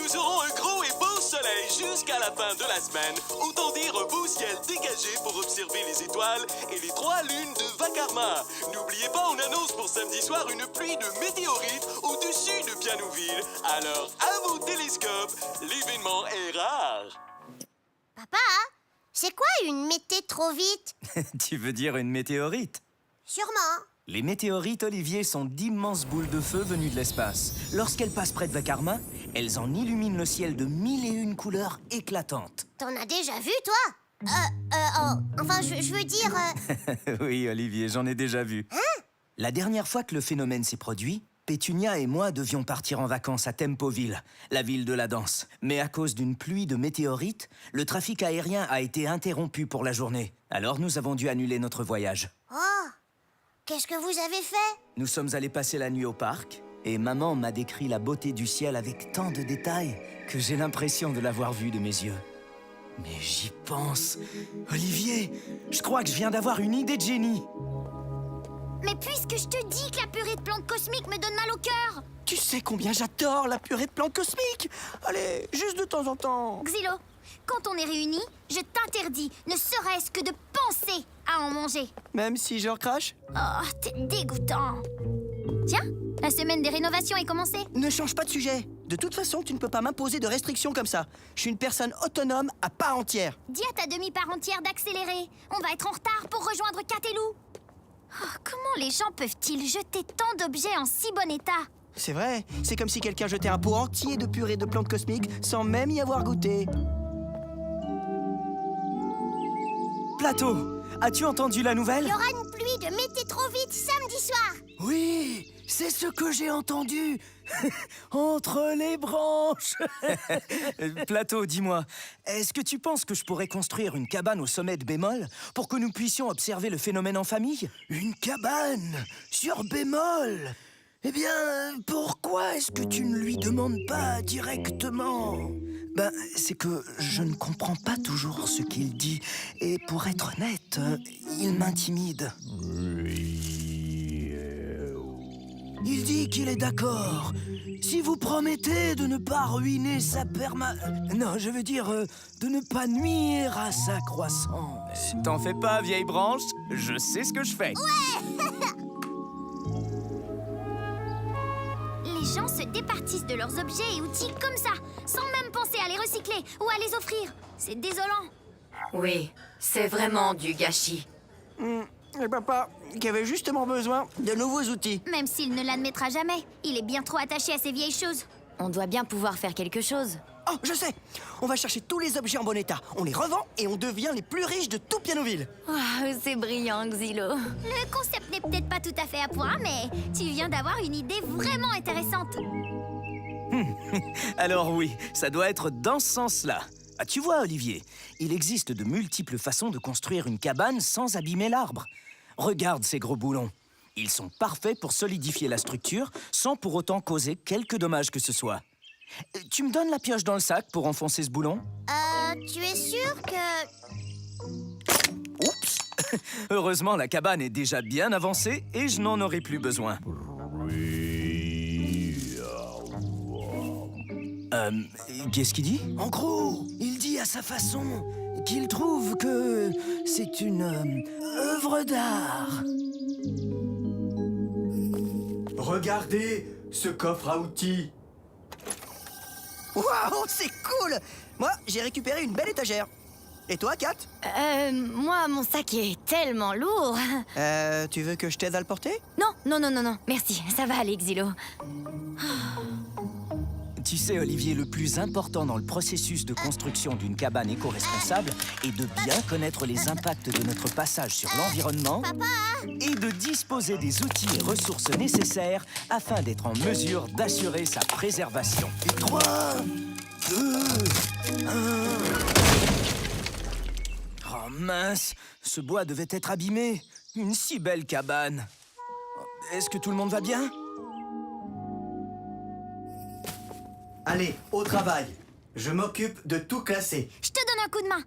Nous aurons un gros et beau soleil jusqu'à la fin de la semaine. Autant dire un beau ciel dégagé pour observer les étoiles et les 3 lunes de Vacarma. N'oubliez pas, on annonce pour samedi soir une pluie de météorites au-dessus de Pianouville. Alors, à vos télescopes, l'événement est rare. Papa, c'est quoi une mété trop vite? Tu veux dire une météorite? Sûrement. Les météorites, Olivier, sont d'immenses boules de feu venues de l'espace. Lorsqu'elles passent près de Vacarma, elles en illuminent le ciel de 1001 couleurs éclatantes. T'en as déjà vu, toi? Enfin, je veux dire... Oui, Olivier, j'en ai déjà vu. Hein? La dernière fois que le phénomène s'est produit, Pétunia et moi devions partir en vacances à Tempoville, la ville de la danse. Mais à cause d'une pluie de météorites, le trafic aérien a été interrompu pour la journée. Alors nous avons dû annuler notre voyage. Oh, qu'est-ce que vous avez fait? Nous sommes allés passer la nuit au parc, et maman m'a décrit la beauté du ciel avec tant de détails que j'ai l'impression de l'avoir vu de mes yeux. Mais j'y pense. Olivier, je crois que je viens d'avoir une idée de génie. Mais puisque je te dis que la purée de plantes cosmiques me donne mal au cœur! Tu sais combien j'adore la purée de plantes cosmiques. Allez, juste de temps en temps. Xylo, quand on est réunis, je t'interdis, ne serait-ce que de penser à en manger. Même si je recrache? Oh, t'es dégoûtant. Tiens, la semaine des rénovations est commencée. Ne change pas de sujet. De toute façon, tu ne peux pas m'imposer de restrictions comme ça. Je suis une personne autonome à part entière. Dis à ta demi-part entière d'accélérer. On va être en retard pour rejoindre Kat et Lou. Oh, comment les gens peuvent-ils jeter tant d'objets en si bon état? C'est vrai, c'est comme si quelqu'un jetait un pot entier de purée de plantes cosmiques sans même y avoir goûté. Plateau, as-tu entendu la nouvelle? Il y aura une pluie de mété trop vite samedi soir. Oui, c'est ce que j'ai entendu. Entre les branches. Plateau, dis-moi, est-ce que tu penses que je pourrais construire une cabane au sommet de Bémol pour que nous puissions observer le phénomène en famille? Une cabane sur Bémol? Eh bien, pourquoi est-ce que tu ne lui demandes pas directement? Ben, c'est que je ne comprends pas toujours ce qu'il dit. Et pour être honnête, il m'intimide. Il dit qu'il est d'accord. Si vous promettez de ne pas ruiner sa Non, je veux dire, de ne pas nuire à sa croissance. T'en fais pas, vieille branche. Je sais ce que je fais. Les gens se départissent de leurs objets et outils comme ça, sans même penser à les recycler ou à les offrir. C'est désolant. Oui, c'est vraiment du gâchis. Et papa, qui avait justement besoin de nouveaux outils. Même s'il ne l'admettra jamais, il est bien trop attaché à ces vieilles choses. On doit bien pouvoir faire quelque chose. Oh, je sais. On va chercher tous les objets en bon état. On les revend et on devient les plus riches de tout Pianouville. Waouh, c'est brillant, Xylo. Le concept n'est peut-être pas tout à fait à point, mais tu viens d'avoir une idée vraiment intéressante. Alors oui, ça doit être dans ce sens-là. Ah, tu vois, Olivier, il existe de multiples façons de construire une cabane sans abîmer l'arbre. Regarde ces gros boulons. Ils sont parfaits pour solidifier la structure sans pour autant causer quelque dommage que ce soit. Tu me donnes la pioche dans le sac pour enfoncer ce boulon? Tu es sûr que... Oups! Heureusement, la cabane est déjà bien avancée et je n'en aurai plus besoin. Qu'est-ce qu'il dit? En gros, il dit à sa façon qu'il trouve que c'est une œuvre d'art. Regardez ce coffre à outils. Waouh, c'est cool. Moi, j'ai récupéré une belle étagère. Et toi, Kat? Moi, mon sac est tellement lourd. Tu veux que je t'aide à le porter? Non. Merci, ça va aller, Xylo. Tu sais, Olivier, le plus important dans le processus de construction d'une cabane éco-responsable est de bien connaître les impacts de notre passage sur l'environnement et de disposer des outils et ressources nécessaires afin d'être en mesure d'assurer sa préservation. 3, 2, 1... Oh mince, ce bois devait être abîmé. Une si belle cabane. Est-ce que tout le monde va bien? Allez, au travail. Je m'occupe de tout classer. Je te donne un coup de main.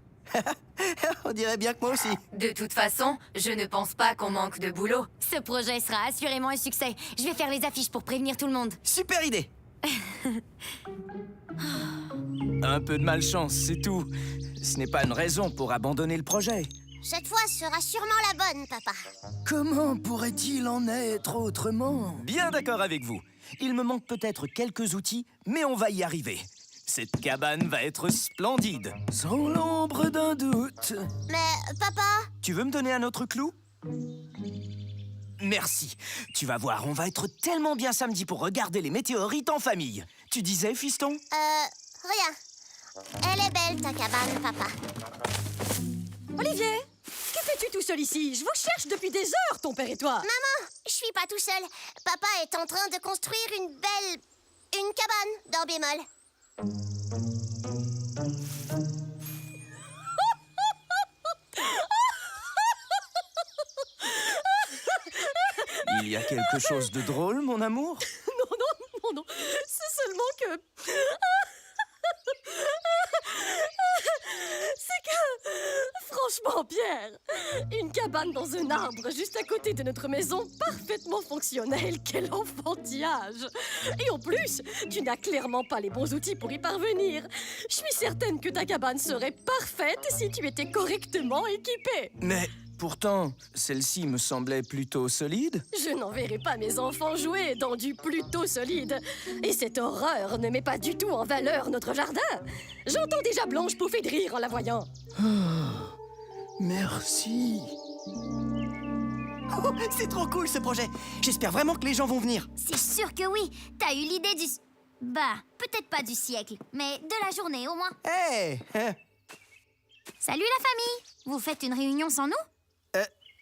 On dirait bien que moi aussi. De toute façon, je ne pense pas qu'on manque de boulot. Ce projet sera assurément un succès. Je vais faire les affiches pour prévenir tout le monde. Super idée. Un peu de malchance, c'est tout. Ce n'est pas une raison pour abandonner le projet. Cette fois sera sûrement la bonne, papa. Comment pourrait-il en être autrement? Bien d'accord avec vous. Il me manque peut-être quelques outils, mais on va y arriver. Cette cabane va être splendide. Sans l'ombre d'un doute. Mais, papa, Tu veux me donner un autre clou? Merci. Tu vas voir, on va être tellement bien samedi pour regarder les météorites en famille. Tu disais, fiston? rien. Elle est belle, ta cabane, papa. Olivier, que fais-tu tout seul ici? Je vous cherche depuis des heures, ton père et toi. Maman, je suis pas tout seul. Papa est en train de construire une cabane dans bémol. Il y a quelque chose de drôle, mon amour? Non, c'est seulement que... C'est que... Franchement, Pierre, une cabane dans un arbre juste à côté de notre maison, parfaitement fonctionnelle, quel enfantillage! Et en plus, tu n'as clairement pas les bons outils pour y parvenir. Je suis certaine que ta cabane serait parfaite si tu étais correctement équipée. Mais pourtant, celle-ci me semblait plutôt solide. Je n'enverrai pas mes enfants jouer dans du plutôt solide. Et cette horreur ne met pas du tout en valeur notre jardin. J'entends déjà Blanche pouffer de rire en la voyant. Merci. Oh, c'est trop cool ce projet. J'espère vraiment que les gens vont venir. C'est sûr que oui. T'as eu l'idée du... Bah, peut-être pas du siècle, mais de la journée au moins. Hé Salut la famille. Vous faites une réunion sans nous?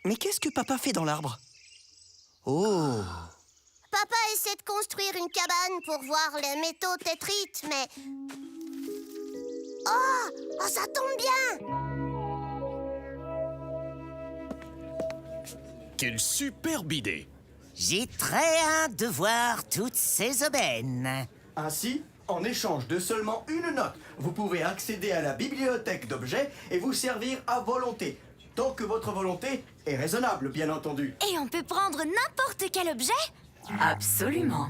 Mais qu'est-ce que papa fait dans l'arbre? Oh. Papa essaie de construire une cabane pour voir les métaux tétrites, mais... Oh, ça tombe bien! Quelle superbe idée! J'ai très hâte de voir toutes ces aubaines. Ainsi, en échange de seulement une note, vous pouvez accéder à la bibliothèque d'objets et vous servir à volonté. Tant que votre volonté est raisonnable, bien entendu. Et on peut prendre n'importe quel objet? Absolument.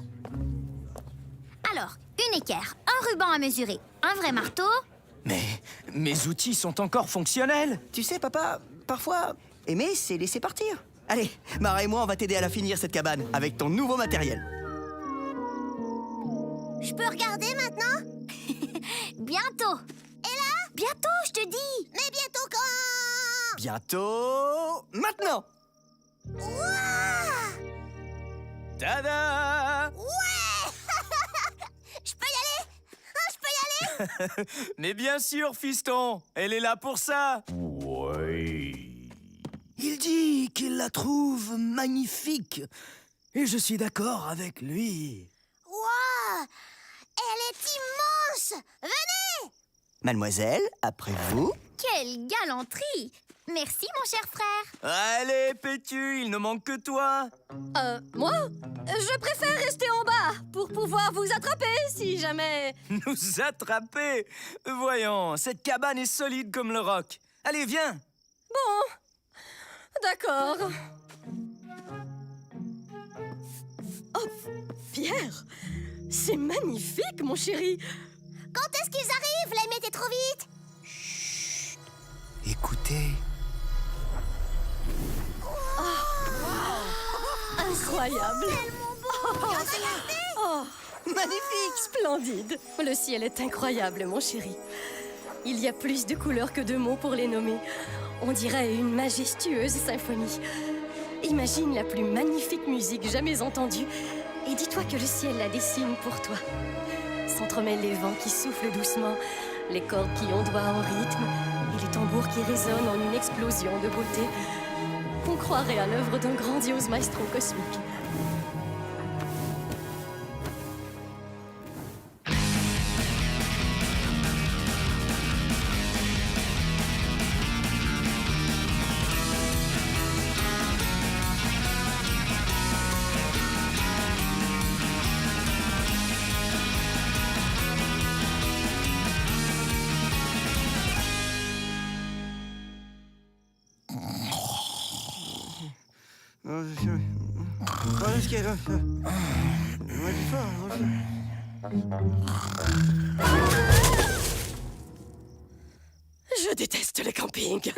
Alors, une équerre, un ruban à mesurer, un vrai marteau... Mais mes outils sont encore fonctionnels. Tu sais, papa, parfois, aimer, c'est laisser partir. Allez, Mara et moi, on va t'aider à la finir, cette cabane, avec ton nouveau matériel. Je peux regarder maintenant? Bientôt. Et là? Bientôt, je te dis. Mais bientôt quand? Bientôt... maintenant. Ouah! Tada! Ouais! Je peux y aller? Ah, je peux y aller? Mais bien sûr, fiston. Elle est là pour ça. Il dit qu'il la trouve magnifique. Et je suis d'accord avec lui. Wow! Elle est immense! Venez! Mademoiselle, après vous. Quelle galanterie! Merci, mon cher frère. Allez, Pétu, il ne manque que toi. Moi? Je préfère rester en bas pour pouvoir vous attraper si jamais... Nous attraper? Voyons, cette cabane est solide comme le roc. Allez, viens. Bon, d'accord. Oh, Pierre, c'est magnifique, mon chéri. Quand est-ce qu'ils arrivent? Les mettez trop vite! Écoutez. Incroyable. Oh, Magnifique. splendide. Le ciel est incroyable, mon chéri. Il y a plus de couleurs que de mots pour les nommer. On dirait une majestueuse symphonie. Imagine la plus magnifique musique jamais entendue et dis-toi que le ciel la dessine pour toi. S'entremêlent les vents qui soufflent doucement, les cordes qui ondoient en rythme et les tambours qui résonnent en une explosion de beauté. On croirait à l'œuvre d'un grandiose maestro cosmique. Je déteste les campings.